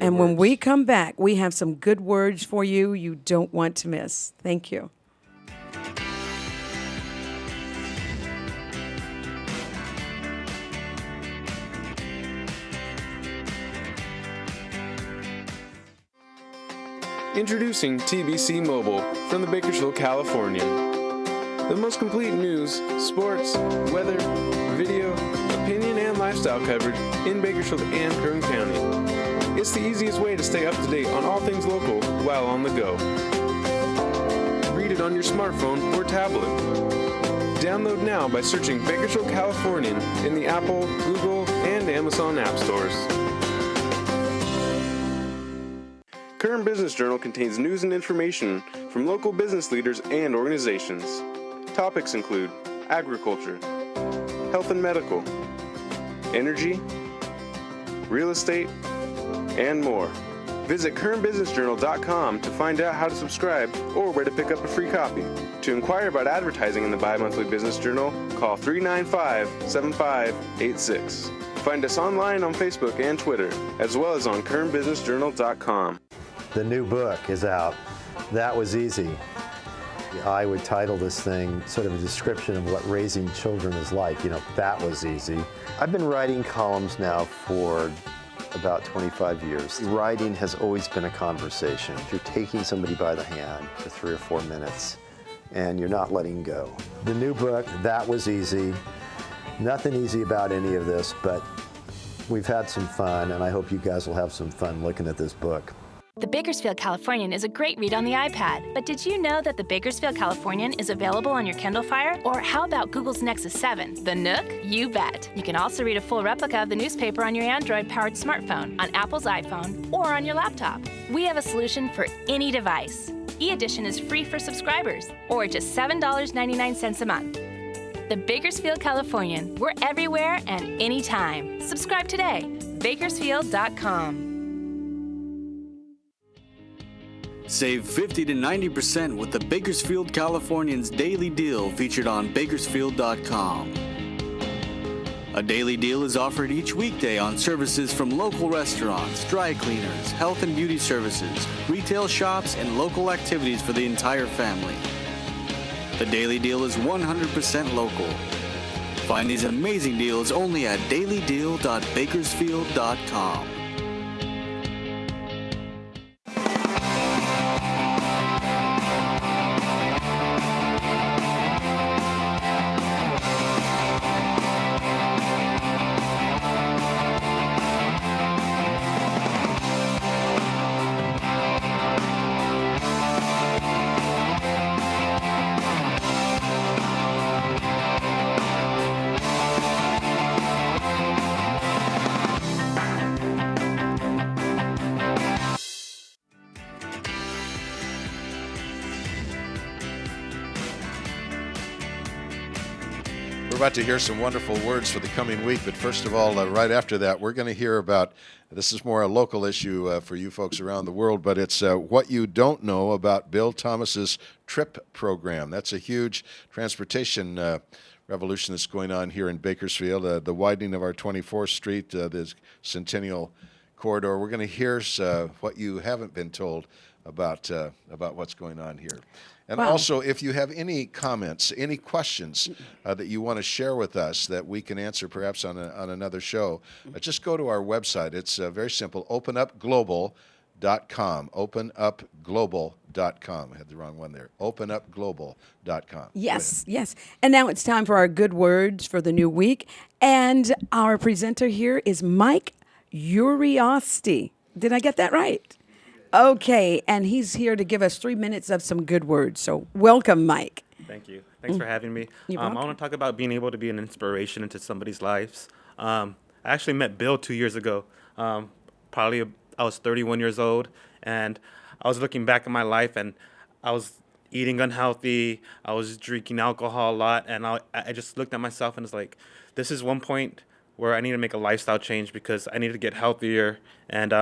And when we come back, we have some good words for you you don't want to miss. Thank you. Introducing TBC Mobile from the Bakersfield, California. The most complete news, sports, weather, video, opinion, and lifestyle coverage in Bakersfield and Kern County. It's the easiest way to stay up to date on all things local while on the go. Read it on your smartphone or tablet. Download now by searching Bakersfield Californian in the Apple, Google, and Amazon app stores. Kern Business Journal contains news and information from local business leaders and organizations. Topics include agriculture, health and medical, energy, real estate, and more. Visit KernBusinessJournal.com to find out how to subscribe or where to pick up a free copy. To inquire about advertising in the bi-monthly Business Journal, call 395-7586. Find us online on Facebook and Twitter, as well as on KernBusinessJournal.com. The new book is out. That was easy. I would title this thing sort of a description of what raising children is like. That was easy. I've been writing columns now for about 25 years. Writing has always been a conversation. If you're taking somebody by the hand for 3 or 4 minutes and you're not letting go. The new book, That Was Easy. Nothing easy about any of this, but we've had some fun, and I hope you guys will have some fun looking at this book. The Bakersfield Californian is a great read on the iPad, but did you know that the Bakersfield Californian is available on your Kindle Fire? Or how about Google's Nexus 7, the Nook? You bet. You can also read a full replica of the newspaper on your Android-powered smartphone, on Apple's iPhone, or on your laptop. We have a solution for any device. E-Edition is free for subscribers, or just $7.99 a month. The Bakersfield Californian. We're everywhere and anytime. Subscribe today. Bakersfield.com. Save 50 to 90% with the Bakersfield Californian's Daily Deal featured on Bakersfield.com. A daily deal is offered each weekday on services from local restaurants, dry cleaners, health and beauty services, retail shops, and local activities for the entire family. The Daily Deal is 100% local. Find these amazing deals only at dailydeal.bakersfield.com. We're about to hear some wonderful words for the coming week, but first of all, right after that, we're going to hear about, this is more a local issue for you folks around the world, but it's what you don't know about Bill Thomas's TRIP program. That's a huge transportation revolution that's going on here in Bakersfield, the widening of our 24th Street, the Centennial Corridor. We're going to hear what you haven't been told about what's going on here. And also, if you have any comments, any questions that you want to share with us that we can answer perhaps on another show, just go to our website. It's very simple, openupglobal.com, openupglobal.com. I had the wrong one there, openupglobal.com. Yes, yes. And now it's time for our good words for the new week. And our presenter here is Mike Uriosti. Did I get that right? Okay, and he's here to give us 3 minutes of some good words. So welcome, Mike. Thank you. Thanks for having me. You're I want to talk about being able to be an inspiration into somebody's lives. I actually met Bill 2 years ago. I was 31 years old, and I was looking back at my life, and I was eating unhealthy. I was drinking alcohol a lot, and I just looked at myself and was like, this is one point where I need to make a lifestyle change because I need to get healthier. And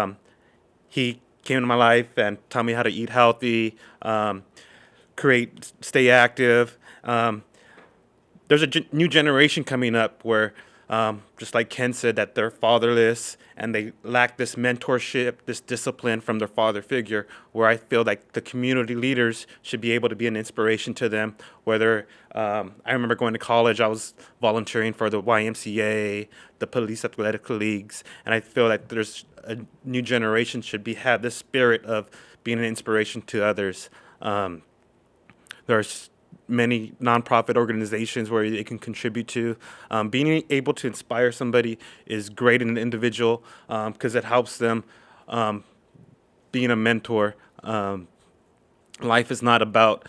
he came into my life and taught me how to eat healthy, stay active. There's a new generation coming up where, just like Ken said, that they're fatherless and they lack this mentorship, this discipline from their father figure, where I feel like the community leaders should be able to be an inspiration to them. Whether I remember going to college, I was volunteering for the YMCA, the police athletic leagues, and I feel like there's a new generation should have this spirit of being an inspiration to others. There's many nonprofit organizations where they can contribute to. Being able to inspire somebody is great in an individual because it helps them being a mentor. Life is not about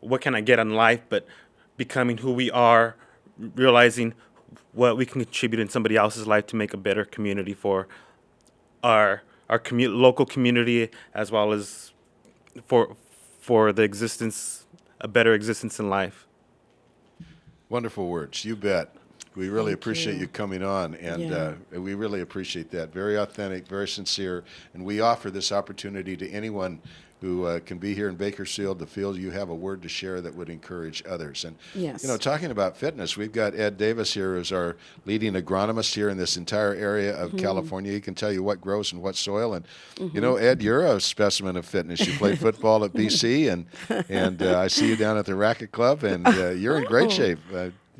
what can I get in life, but becoming who we are, realizing what we can contribute in somebody else's life to make a better community for our local community, as well as for the existence, a better existence in life. Wonderful words, you bet. We really appreciate you coming on, and we really appreciate that. Very authentic, very sincere, and we offer this opportunity to anyone who can be here in Bakersfield to feel you have a word to share that would encourage others. And, you know, talking about fitness, we've got Ed Davis here who's our leading agronomist here in this entire area of California. He can tell you what grows in what soil. And, you know, Ed, you're a specimen of fitness. You played football at BC, and I see you down at the Racket Club, and you're in great shape.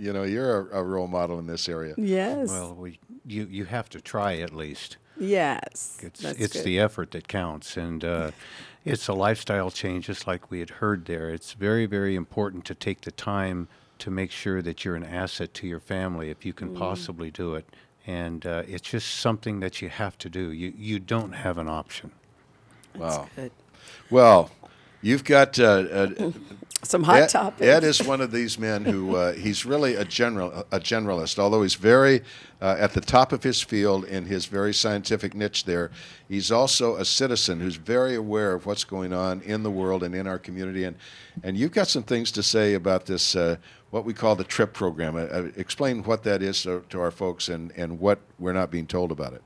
You know, you're a role model in this area. Yes. Well, you have to try at least. Yes. It's the effort that counts, and it's a lifestyle change, just like we had heard there. It's very, very important to take the time to make sure that you're an asset to your family if you can possibly do it. And it's just something that you have to do. You don't have an option. Wow. Good. Well, you've got some hot topics. Ed is one of these men who he's really a generalist. Although he's very at the top of his field in his very scientific niche there, he's also a citizen who's very aware of what's going on in the world and in our community. And you've got some things to say about this, what we call the TRIP program. Explain what that is to our folks and what we're not being told about it.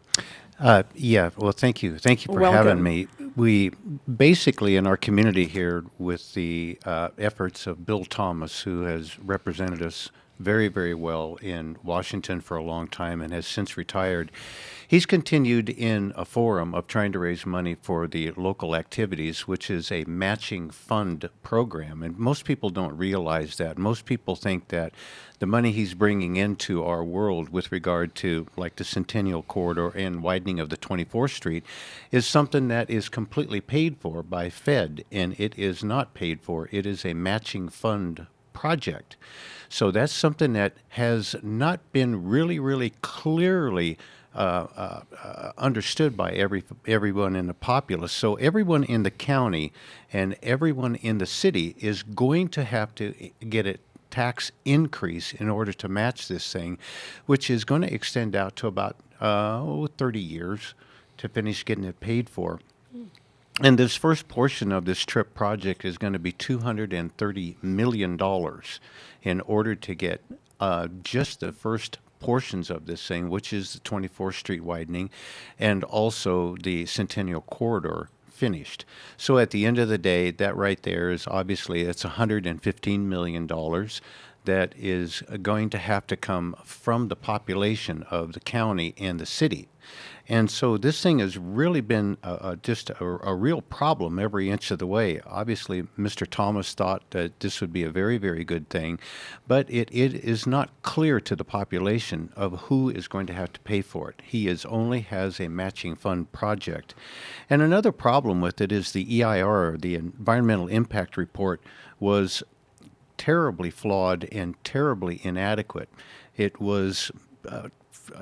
Yeah, well, thank you. Thank you for Welcome. having me. We basically, in our community here, with the efforts of Bill Thomas, who has represented us very, very well in Washington for a long time and has since retired, he's continued in a forum of trying to raise money for the local activities, which is a matching fund program. And most people don't realize that. Most people think that the money he's bringing into our world with regard to like the Centennial Corridor and widening of the 24th Street is something that is completely paid for by Fed, and it is not paid for. It is a matching fund project. So that's something that has not been really, really clearly understood by everyone in the populace. So everyone in the county and everyone in the city is going to have to get a tax increase in order to match this thing, which is going to extend out to about 30 years to finish getting it paid for. And this first portion of this TRIP project is going to be $230 million in order to get just the first portions of this thing, which is the 24th Street widening and also the Centennial Corridor finished. So at the end of the day, that right there is obviously it's $115 million that is going to have to come from the population of the county and the city. And so this thing has really been just a real problem every inch of the way. Obviously, Mr. Thomas thought that this would be a very, very good thing, but it is not clear to the population of who is going to have to pay for it. He only has a matching fund project. And another problem with it is the EIR, the Environmental Impact Report, was terribly flawed and terribly inadequate. It was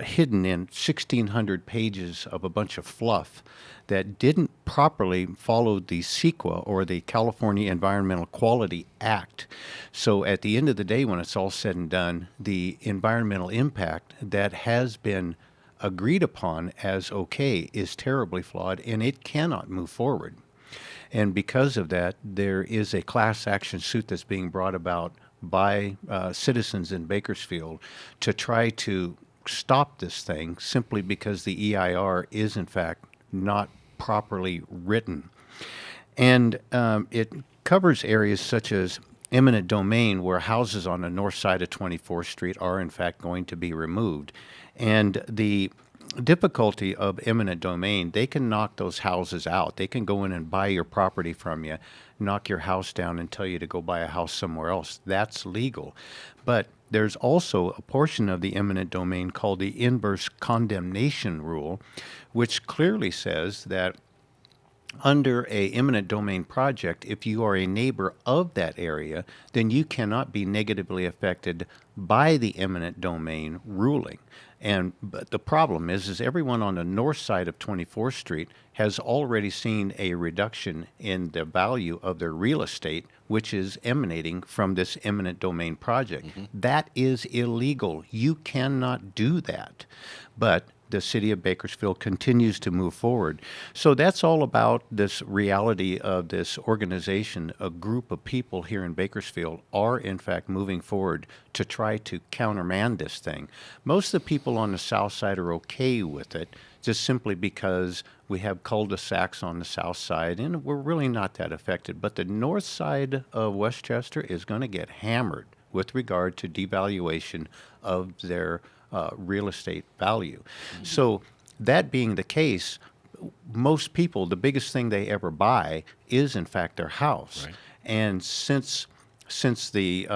hidden in 1,600 pages of a bunch of fluff that didn't properly follow the CEQA, or the California Environmental Quality Act. So at the end of the day, when it's all said and done, the environmental impact that has been agreed upon as okay is terribly flawed, and it cannot move forward. And because of that, there is a class action suit that's being brought about by citizens in Bakersfield to try to stop this thing, simply because the EIR is in fact not properly written. And it covers areas such as eminent domain, where houses on the north side of 24th Street are in fact going to be removed. And the difficulty of eminent domain, they can knock those houses out. They can go in and buy your property from you, knock your house down and tell you to go buy a house somewhere else. That's legal. But there's also a portion of the eminent domain called the inverse condemnation rule, which clearly says that under a eminent domain project, if you are a neighbor of that area, then you cannot be negatively affected by the eminent domain ruling. But the problem is everyone on the north side of 24th Street has already seen a reduction in the value of their real estate, which is emanating from this eminent domain project. Mm-hmm. That is illegal. You cannot do that. But the city of Bakersfield continues to move forward. So that's all about this reality of this organization. A group of people here in Bakersfield are in fact moving forward to try to countermand this thing. Most of the people on the south side are okay with it, just simply because we have cul-de-sacs on the south side and we're really not that affected. But the north side of Westchester is going to get hammered with regard to devaluation of their real estate value. Mm-hmm. So that being the case, most people, the biggest thing they ever buy is in fact their house. Right. And since since the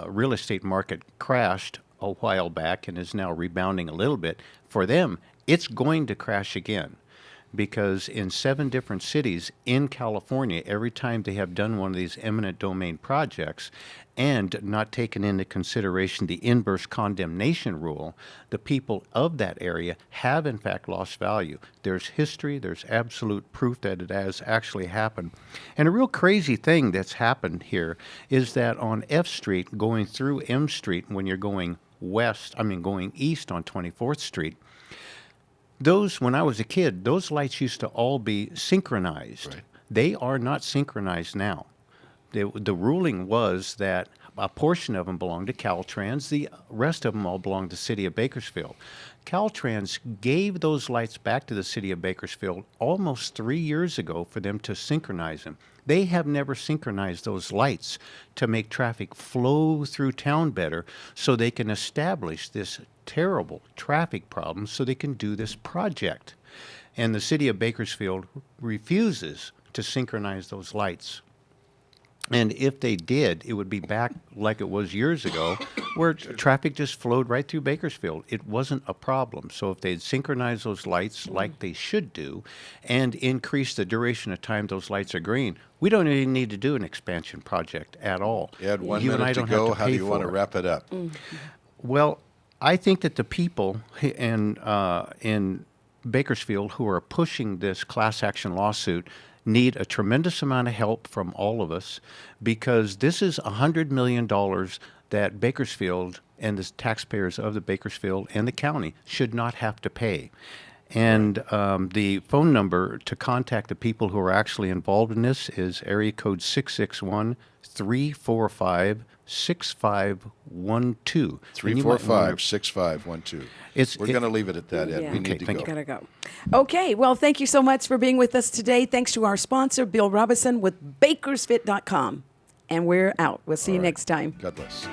real estate market crashed a while back and is now rebounding a little bit, for them, it's going to crash again. Because in 7 different cities in California, every time they have done one of these eminent domain projects and not taken into consideration the inverse condemnation rule, the people of that area have in fact lost value. There's history, there's absolute proof that it has actually happened. And a real crazy thing that's happened here is that on F Street, going through M Street, when you're going going east on 24th Street, when I was a kid, those lights used to all be synchronized. Right. They are not synchronized now. The ruling was that a portion of them belonged to Caltrans. The rest of them all belonged to the city of Bakersfield. Caltrans gave those lights back to the city of Bakersfield almost 3 years ago for them to synchronize them. They have never synchronized those lights to make traffic flow through town better so they can establish this terrible traffic problem so they can do this project. And the city of Bakersfield refuses to synchronize those lights. And if they did, it would be back like it was years ago, where traffic just flowed right through Bakersfield. It wasn't a problem. So if they'd synchronize those lights like they should do and increase the duration of time those lights are green, we don't even need to do an expansion project at all. You had 1 minute to go. How do you want to wrap it up? Well, I think that the people in Bakersfield who are pushing this class action lawsuit need a tremendous amount of help from all of us, because this is $100 million that Bakersfield and the taxpayers of the Bakersfield and the county should not have to pay. And the phone number to contact the people who are actually involved in this is area code 661-345-6512. 345-6512. We're going to leave it at that, Ed. We need to go. Gotta go. Okay, well, thank you so much for being with us today. Thanks to our sponsor, Bill Robinson with BakersFit.com. And we're out. We'll see you next time. God bless.